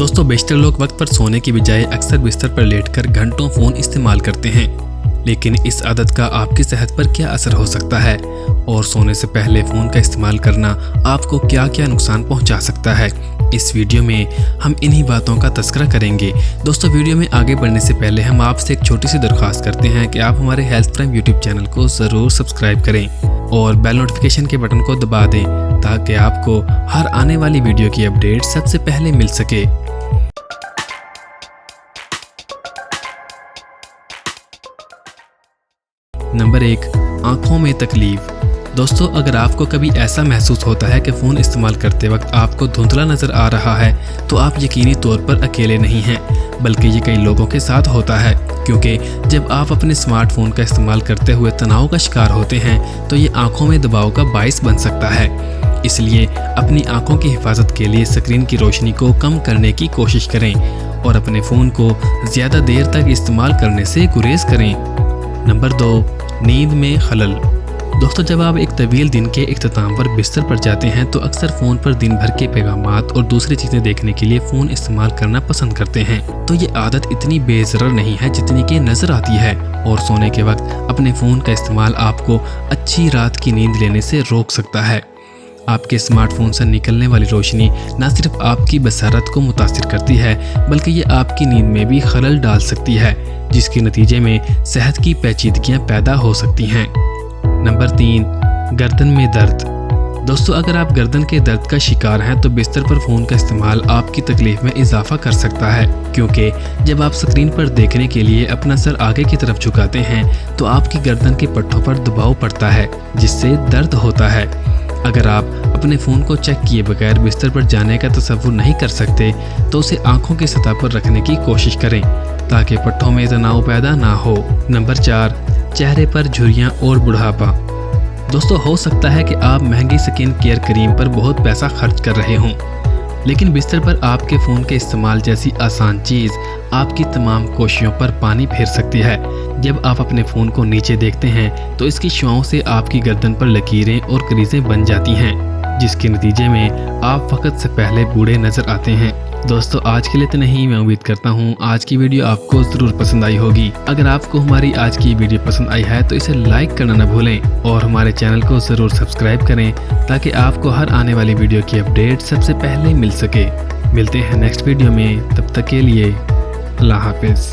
दोस्तों बेशतर लोग वक्त पर सोने की बजाय अक्सर बिस्तर पर लेटकर घंटों फ़ोन इस्तेमाल करते हैं, लेकिन इस आदत का आपकी सेहत पर क्या असर हो सकता है और सोने से पहले फ़ोन का इस्तेमाल करना आपको क्या क्या नुकसान पहुंचा सकता है। इस वीडियो में हम इन्हीं बातों का तज़किरा करेंगे। दोस्तों वीडियो में आगे बढ़ने से पहले हम आपसे एक छोटी सी दरख्वास्त करते हैं कि आप हमारे हेल्थ प्राइम यूट्यूब चैनल को ज़रूर सब्सक्राइब करें और बेल नोटिफिकेशन के बटन को दबा दें ताकि आपको हर आने वाली वीडियो की अपडेट सबसे पहले मिल सके। नंबर 1, आँखों में तकलीफ। दोस्तों अगर आपको कभी ऐसा महसूस होता है कि फ़ोन इस्तेमाल करते वक्त आपको धुंधला नज़र आ रहा है तो आप यकीनी तौर पर अकेले नहीं हैं, बल्कि ये कई लोगों के साथ होता है, क्योंकि जब आप अपने स्मार्टफोन का इस्तेमाल करते हुए तनाव का शिकार होते हैं तो ये आँखों में दबाव का बाइस बन सकता है। इसलिए अपनी आँखों की हिफाजत के लिए स्क्रीन की रोशनी को कम करने की कोशिश करें और अपने फ़ोन को ज़्यादा देर तक इस्तेमाल करने से गुरेज करें। नंबर 2, नींद में खलल। दोस्तों जब आप एक तवील दिन के इख्तिताम पर बिस्तर पर जाते हैं तो अक्सर फ़ोन पर दिन भर के पैगामात और दूसरी चीज़ें देखने के लिए फ़ोन इस्तेमाल करना पसंद करते हैं। तो ये आदत इतनी बेज़रर नहीं है जितनी कि नज़र आती है और सोने के वक्त अपने फ़ोन का इस्तेमाल आपको अच्छी रात की नींद लेने से रोक सकता है। आपके स्मार्टफोन से निकलने वाली रोशनी न सिर्फ आपकी बसारत को मुतासिर करती है बल्कि ये आपकी नींद में भी खलल डाल सकती है, जिसके नतीजे में सेहत की पेचीदगियां पैदा हो सकती हैं। नंबर 3, गर्दन में दर्द। दोस्तों अगर आप गर्दन के दर्द का शिकार हैं तो बिस्तर पर फ़ोन का इस्तेमाल आपकी तकलीफ में इजाफा कर सकता है, क्योंकि जब आप स्क्रीन पर देखने के लिए अपना सर आगे की तरफ झुकाते हैं तो आपकी गर्दन के पट्टों पर दबाव पड़ता है जिससे दर्द होता है। अगर आप अपने फ़ोन को चेक किए बगैर बिस्तर पर जाने का तसव्वुर नहीं कर सकते तो उसे आंखों की सतह पर रखने की कोशिश करें ताकि पट्टों में तनाव पैदा ना हो। नंबर 4, चेहरे पर झुर्रियाँ और बुढ़ापा। दोस्तों हो सकता है कि आप महंगी स्किन केयर क्रीम पर बहुत पैसा खर्च कर रहे हों, लेकिन बिस्तर पर आपके फ़ोन के इस्तेमाल जैसी आसान चीज़ आपकी तमाम कोशिशों पर पानी फेर सकती है। जब आप अपने फ़ोन को नीचे देखते हैं तो इसकी शुआओं से आपकी गर्दन पर लकीरें और क्रीजें बन जाती हैं, जिसके नतीजे में आप वक्त से पहले बूढ़े नज़र आते हैं। दोस्तों आज के लिए इतना ही। मैं उम्मीद करता हूँ आज की वीडियो आपको ज़रूर पसंद आई होगी। अगर आपको हमारी आज की वीडियो पसंद आई है तो इसे लाइक करना न भूलें और हमारे चैनल को ज़रूर सब्सक्राइब करें ताकि आपको हर आने वाली वीडियो की अपडेट सबसे पहले मिल सके। मिलते हैं नेक्स्ट वीडियो में, तब तक के लिए अल्लाह हाफिज़।